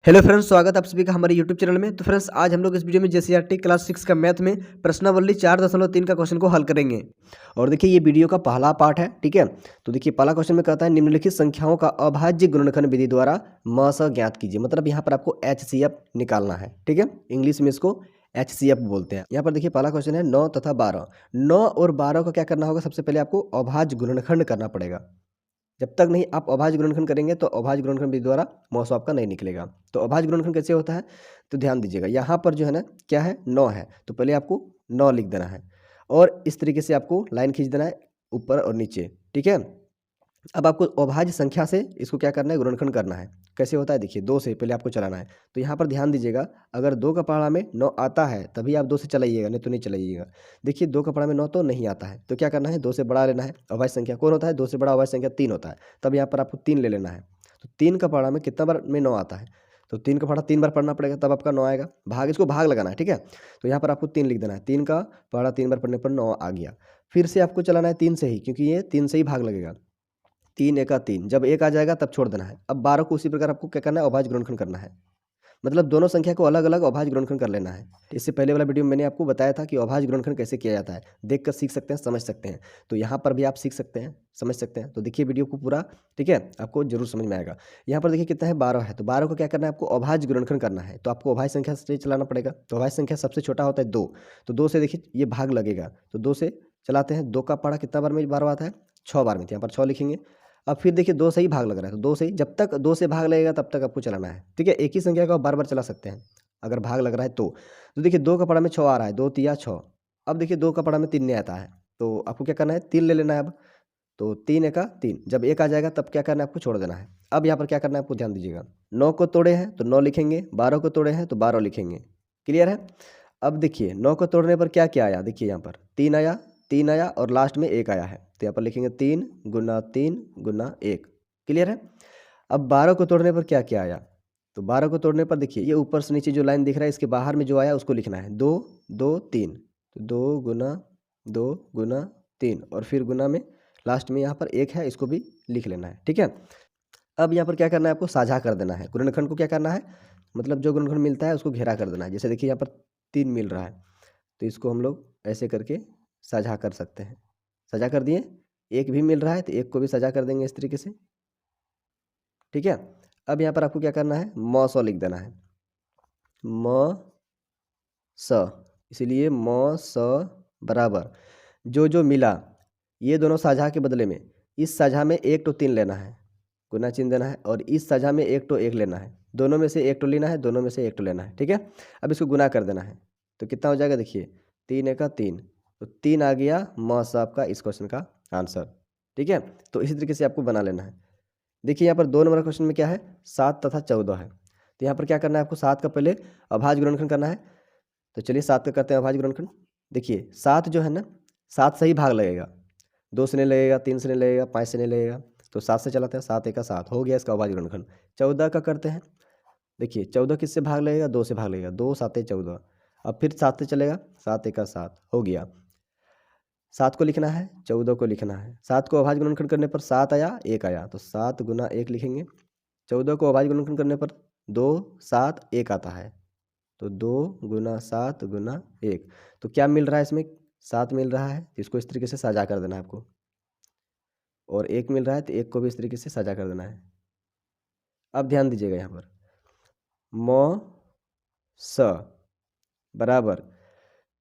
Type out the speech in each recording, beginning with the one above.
Hello friends, स्वागत है आप सभी का हमारे यूट्यूब चैनल में। तो फ्रेंड्स, आज हम लोग इस वीडियो में जेसीईआरटी क्लास 6 का मैथ में प्रश्नावली 4.3 का क्वेश्चन को हल करेंगे। और देखिए, ये वीडियो का पहला पार्ट है, ठीक है। तो देखिए, पहला क्वेश्चन में कहता है निम्नलिखित संख्याओं का अभाज्य गुणनखंड विधि द्वारा म स ज्ञात कीजिए। मतलब यहाँ पर आपको HCF निकालना है, ठीक है। इंग्लिश में इसको HCF बोलते हैं। यहाँ पर देखिए, पहला क्वेश्चन है 9 तथा 12। 9 और 12 को क्या करना होगा? सबसे पहले आपको अभाज्य गुणनखंड करना पड़ेगा। जब तक नहीं आप अभाज्य गुणनखंड करेंगे तो अभाज्य गुणनखंड विधि द्वारा मौसम आपका नहीं निकलेगा। तो अभाज्य गुणनखंड कैसे होता है? तो ध्यान दीजिएगा, यहाँ पर जो है ना, क्या है, 9 है, तो पहले आपको 9 लिख देना है और इस तरीके से आपको लाइन खींच देना है ऊपर और नीचे, ठीक है। अब आपको अभाज्य संख्या से इसको क्या करना है? गुणनखंड करना है। कैसे होता है? देखिए, 2 से पहले आपको चलाना है। तो यहाँ पर ध्यान दीजिएगा, अगर 2 का पहाड़ा में 9 आता है तभी आप 2 से चलाइएगा, नहीं तो नहीं चलाइएगा। देखिए, 2 का पहाड़ा में 9 तो नहीं आता है, तो क्या करना है? 2 से बड़ा लेना है। अभाज्य संख्या कौन होता है? 2 से बड़ा अभाज्य संख्या 3 होता है। तब यहाँ पर आपको 3 ले लेना है। तो 3 का पहाड़ा में कितना बार में 9 आता है? तो 3 का पहाड़ा 3 बार पढ़ना पड़ेगा, तब आपका 9 आएगा। भाग, इसको भाग लगाना है, ठीक है। तो यहाँ पर आपको 3 लिख देना है। 3 का पहाड़ा 3 बार पढ़ने पर 9 आ गया। फिर से आपको चलाना है 3 से ही, क्योंकि ये 3 से ही भाग लगेगा। 3 एका 3, जब 1 आ जाएगा तब छोड़ देना है। अब 12 को उसी प्रकार आपको क्या करना है? अभाज्य गुणनखंड करना है। मतलब दोनों संख्या को अलग अलग अभाज्य गुणनखंड कर लेना है। इससे पहले वाला वीडियो में मैंने आपको बताया था कि अभाज्य गुणनखंड कैसे किया जाता है। देख कर सीख सकते हैं, समझ सकते हैं। तो यहाँ पर भी आप सीख सकते हैं, समझ सकते हैं। तो देखिए वीडियो को पूरा, ठीक है, आपको जरूर समझ में आएगा। यहाँ पर देखिए कितना है? 12 है। तो 12 को क्या करना है? आपको अभाज्य गुणनखंड करना है। तो आपको अभाज्य संख्या से चलाना पड़ेगा। तो अभाज्य संख्या सबसे छोटा होता है 2। तो 2 से देखिए ये भाग लगेगा, तो 2 से चलाते हैं। 2 का पहाड़ा कितना बार में 12 आता है? 6 बार में। तो यहाँ पर 6 लिखेंगे। अब फिर देखिए 2 से ही भाग लग रहा है, तो 2 से ही, जब तक 2 से भाग लगेगा तब तक आपको चलाना है, ठीक है। एक ही संख्या को आप बार बार चला सकते हैं अगर भाग लग रहा है तो देखिए 2 का पहाड़ा में 6 आ रहा है, 2 तिया 6। अब देखिए 2 का पहाड़ा में 3 नहीं आता है, तो आपको क्या करना है? 3 ले लेना है अब। तो 3 एका 3, जब 1 आ जाएगा तब क्या करना है? आपको छोड़ देना है। अब यहाँ पर क्या करना है आपको? ध्यान दीजिएगा, 9 को तोड़े हैं तो 9 लिखेंगे, 12 को तोड़े हैं तो 12 लिखेंगे। क्लियर है? अब देखिए 9 को तोड़ने पर क्या क्या आया? देखिए यहाँ पर 3 आया, 3 आया और लास्ट में 1 आया है। तो यहाँ पर लिखेंगे 3 गुना 3 गुना 1। क्लियर है? अब 12 को तोड़ने पर क्या क्या आया? तो 12 को तोड़ने पर देखिए ये ऊपर से नीचे जो लाइन दिख रहा है, इसके बाहर में जो आया उसको लिखना है। 2 2 3, तो 2 गुना 3 और फिर गुना में लास्ट में यहाँ पर 1 है, इसको भी लिख लेना है, ठीक है। अब यहाँ पर क्या करना है? आपको साझा कर देना है। गुणनखंड को क्या करना है? मतलब जो गुणनखंड मिलता है उसको घेरा कर देना है। जैसे देखिए यहाँ पर 3 मिल रहा है, तो इसको हम लोग ऐसे करके साझा कर सकते हैं। साझा कर दिए। 1 भी मिल रहा है तो 1 को भी साझा कर देंगे इस तरीके से, ठीक है। अब यहाँ पर आपको क्या करना है? म स लिख देना है। म स, इसीलिए म स बराबर जो मिला, ये दोनों साझा के बदले में इस साझा में 1 तो 3 लेना है, गुना चिन्ह देना है, और इस साझा में 1 तो 1 लेना है। दोनों में से 1 तो लेना है, दोनों में से 1 तो लेना है, ठीक है। अब इसको गुना कर देना है, तो कितना हो जाएगा? देखिए 3 एका 3, तो 3 आ गया म स आपका इस क्वेश्चन का आंसर, ठीक है। तो इसी तरीके से आपको बना लेना है। देखिए यहाँ पर 2 नंबर क्वेश्चन में क्या है? 7 तथा 14 है। तो यहाँ पर क्या करना है आपको? 7 का पहले अभाज्य गुणनखंड करना है। तो चलिए 7 का करते हैं अभाज्य गुणनखंड। देखिए 7 जो है ना, 7 से ही भाग लगेगा, 2 से नहीं लगेगा, 3 से नहीं लगेगा, 5 से नहीं लगेगा, तो 7 से चलाते हैं। 7 एका 7 हो गया इसका अभाज्य गुणनखंड। 14 का करते हैं। देखिए 14 किससे भाग लगेगा? 2 से भाग लगेगा, 2 7 14। अब फिर 7 से चलेगा, 7 एका 7 हो गया। 7 को लिखना है, 14 को लिखना है। 7 को अभाज्य गुणनखंड करने पर 7 आया, 1 आया, तो 7 गुना 1 लिखेंगे। 14 को अभाज्य गुणनखंड करने पर 2 7 1 आता है, तो 2 गुना 7 गुना 1। तो क्या मिल रहा है इसमें? 7 मिल रहा है, तो इसको इस तरीके से साझा कर देना है आपको। और 1 मिल रहा है तो 1 को भी इस तरीके से साझा कर देना है। अब ध्यान दीजिएगा यहाँ पर म स बराबर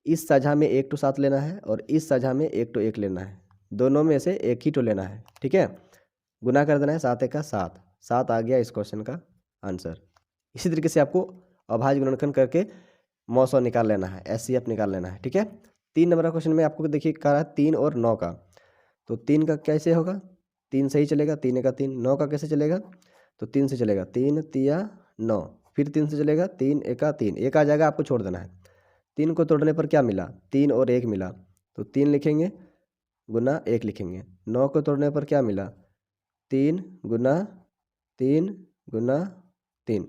इस साझा में 1 तो 7 लेना है और इस साझा में 1 तो 1 लेना है। दोनों में से 1 ही तो लेना है, ठीक है। गुना कर देना है, 7 एका 7, 7 आ गया इस क्वेश्चन का आंसर। इसी तरीके से आपको अभाज्य गुणनखंड करके म स निकाल लेना है, HCF निकाल लेना है, ठीक है। 3 नंबर का क्वेश्चन में आपको देखिए कह रहा है 3 और 9 का। तो 3 का कैसे होगा? 3 से ही चलेगा, 3 एका 3। 9 का कैसे चलेगा? तो 3 से चलेगा, 3 तिया 9, फिर 3 से चलेगा, 3 एका 3, 1 आ जाएगा, आपको छोड़ देना है। 3 को तोड़ने पर क्या मिला? 3 और 1 मिला, तो 3 लिखेंगे, गुना 1 लिखेंगे। 9 को तोड़ने पर क्या मिला? 3 गुना 3 गुना 3।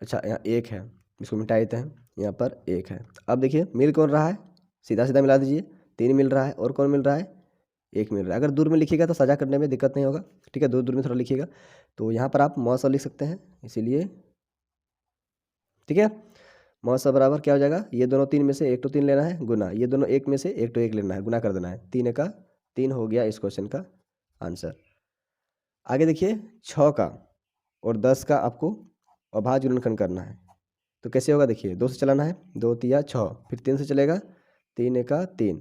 अच्छा, यहाँ 1 है, इसको मिटा देते हैं। यहाँ पर 1 है। अब देखिए मिल कौन रहा है? सीधा सीधा मिला दीजिए। 3 मिल रहा है और कौन मिल रहा है? 1 मिल रहा है। अगर दूर में लिखिएगा तो साझा करने में दिक्कत नहीं होगा, ठीक है। दूर दूर में थोड़ा लिखिएगा। तो यहाँ पर आप म स लिख सकते हैं, इसीलिए ठीक है। म स बराबर क्या हो जाएगा, ये दोनों 3 में से एक तो 3 लेना है गुना, ये दोनों 1 में से एक तो 1 लेना है, गुना कर देना है। 3 का 3 हो गया इस क्वेश्चन का आंसर। आगे देखिए 6 का और 10 का आपको अभाज्य गुणनखंड करना है। तो कैसे होगा, देखिए 2 से चलाना है, 2 तिया 6, फिर 3 से चलेगा, 3 का 3,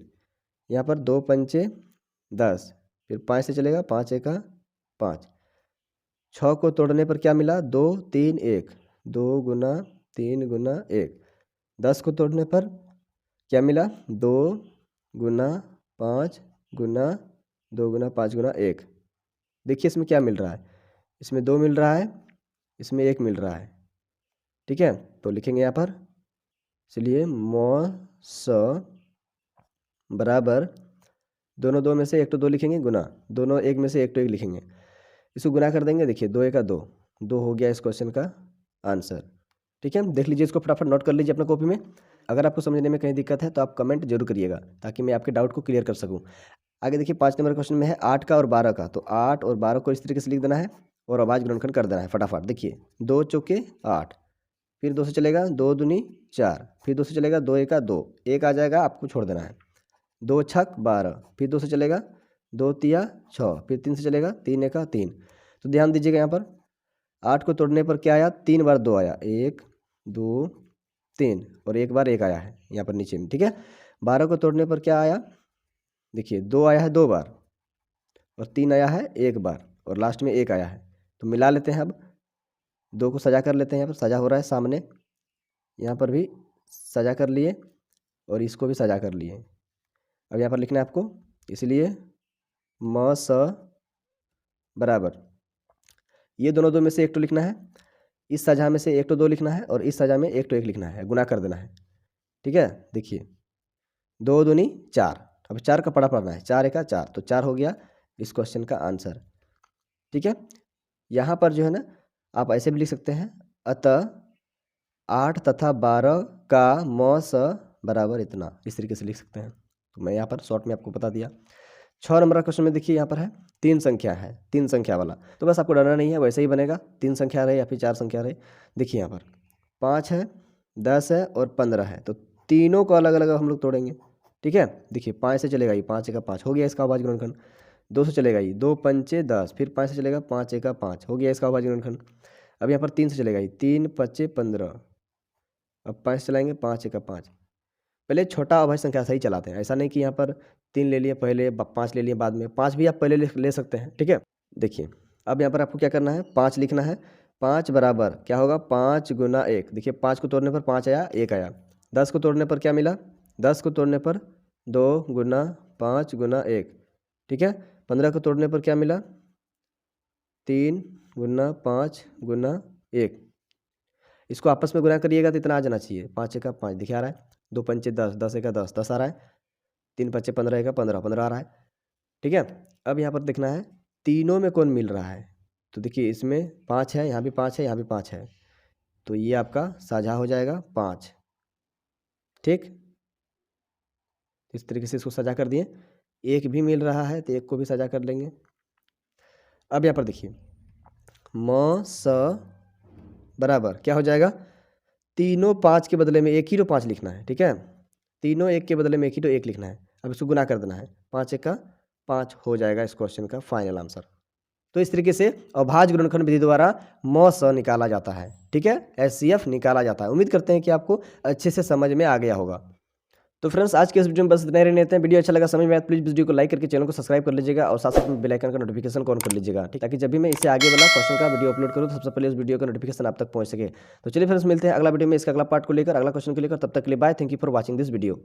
यहाँ पर 2 पंचे 10, फिर 5 से चलेगा, 5 का 5। 6 को तोड़ने पर क्या मिला, 2 3 1, 2 गुना 3 गुना 1। 10 को तोड़ने पर क्या मिला, 2 गुना 5 गुना 2 गुना 5 गुना 1। देखिए इसमें क्या मिल रहा है, इसमें 2 मिल रहा है, इसमें 1 मिल रहा है। ठीक है, तो लिखेंगे यहाँ पर, चलिए म स बराबर दोनों 2 में से एक तो 2 लिखेंगे गुना, दोनों 1 में से एक तो 1 लिखेंगे, इसको गुना कर देंगे। देखिए 2 का 2, 2 हो गया इस क्वेश्चन का आंसर। ठीक है, देख लीजिए, इसको फटाफट नोट कर लीजिए अपना कॉपी में। अगर आपको समझने में कहीं दिक्कत है तो आप कमेंट जरूर करिएगा ताकि मैं आपके डाउट को क्लियर कर सकूं। आगे देखिए 5 नंबर क्वेश्चन में है 8 का और 12 का। तो 8 और 12 को इस तरीके से लिख देना है और अभाज्य गुणनखंड कर देना है फटाफट। देखिए 2 चौके 8, फिर 2 से चलेगा 2 दूनी 4, फिर 2 से चलेगा 2 का 2, 1 आ जाएगा, आपको छोड़ देना है। 2 छक 12, फिर 2 से चलेगा 2 तिया 6, फिर 3 से चलेगा 3 का 3। तो ध्यान दीजिएगा यहाँ पर 8 को तोड़ने पर क्या आया, 3 बार 2 आया, 1 2 3, और 1 बार 1 आया है यहाँ पर नीचे में। ठीक है, 12 को तोड़ने पर क्या आया, देखिए 2 आया है 2 बार, और 3 आया है 1 बार, और लास्ट में 1 आया है। तो मिला लेते हैं, अब 2 को सजा कर लेते हैं। यहाँ पर सजा हो रहा है सामने, यहाँ पर भी सजा कर लिए और इसको भी सजा कर लिए। अब यहाँ पर लिखना है आपको, इसलिए म स बराबर ये दोनों 2 में से एक तो लिखना है, इस सजा में से एक तो 2 लिखना है, और इस सजा में एक तो 1 लिखना है, गुना कर देना है। ठीक है, देखिए 2 दूनी 4, अब 4 का पड़ा पड़ना है, 4 का 4, तो 4 हो गया इस क्वेश्चन का आंसर। ठीक है, यहाँ पर जो है ना आप ऐसे भी लिख सकते हैं, अतः 8 तथा 12 का म स बराबर इतना, इस तरीके से लिख सकते हैं। तो मैं यहाँ पर शॉर्ट में आपको बता दिया। 6 नंबर का क्वेश्चन में देखिए यहाँ पर है 3 संख्या है, 3 संख्या वाला। तो बस आपको डरना नहीं है, वैसे ही बनेगा, 3 संख्या रहे या फिर 4 संख्या रहे। देखिए यहाँ पर 5 है, 10 है और 15 है, तो तीनों को अलग अलग हम लोग तोड़ेंगे। ठीक है, देखिए 5 से चलेगा ये, 5 का 5 हो गया इसका अभाज्य गुणनखंड। 2 से चलेगा ये, 2 पंचे 10, फिर 5 से चलेगा 5 का 5, हो गया इसका अभाज्य गुणनखंड। अब यहाँ पर 3 से चलेगा ये, 3 पच्चे 15, अब 5 से चलाएंगे 5 का 5। पहले छोटा अभाज्य संख्या से ही चलाते हैं, ऐसा नहीं कि यहाँ पर 3 ले लिए पहले, 5 ले लिए बाद में। 5 भी आप पहले ले सकते हैं। ठीक है, देखिए अब यहाँ पर आपको क्या करना है, 5 लिखना है। 5 बराबर क्या होगा, 5 गुना 1। देखिए 5 को तोड़ने पर 5 आया, 1 आया। 10 को तोड़ने पर क्या मिला, 10 को तोड़ने पर 2 गुना 5 गुना 1। ठीक है, 15 को तोड़ने पर क्या मिला, 3 गुना 5 गुना 1। इसको आपस में गुना करिएगा तो इतना आ जाना चाहिए, 5 का 5 दिखा रहा है, 2 पंचे 10, 10 का 10, 10 आ रहा है, 3 पच्चे 15 का 15, 15 आ रहा है। ठीक है, अब यहाँ पर देखना है तीनों में कौन मिल रहा है। तो देखिए इसमें 5 है, यहाँ भी 5 है, यहाँ भी 5 है, तो ये आपका साझा हो जाएगा 5। ठीक, इस तरीके से इसको सजा कर दिए। 1 भी मिल रहा है तो 1 को भी सजा कर लेंगे। अब यहाँ पर देखिए म स बराबर क्या हो जाएगा, तीनों 5 के बदले में 1 ही तो 5 लिखना है। ठीक है, तीनों 1 के बदले में 1 ही तो 1 लिखना है। अब इसको गुना कर देना है, 5 का 5 हो जाएगा इस क्वेश्चन का फाइनल आंसर। तो इस तरीके से अभाज्य गुणनखंड विधि द्वारा म स निकाला जाता है। ठीक है, HCF निकाला जाता है। उम्मीद करते हैं कि आपको अच्छे से समझ में आ गया होगा। तो फ्रेंड्स आज के इस वीडियो में बस इतना ही रहने देते हैं। वीडियो अच्छा लगा, समझ में आया, प्लीज वीडियो को लाइक करके चैनल को सब्सक्राइब कर लीजिएगा और साथ साथ में बेल आइकन का नोटिफिकेशन ऑन कर लीजिएगा, ठीक, ताकि जब भी मैं इससे आगे वाला क्वेश्चन का वीडियो अपलोड करूँ तो सबसे पहले उस वीडियो का नोटिफिकेशन आप तक पहुंच सके। तो चलिए फ्रेंड्स मिलते हैं अगला वीडियो में इसका अगला पार्ट को लेकर, अगला क्वेश्चन को लेकर। तब तक के लिए bye, thank you for watching this video.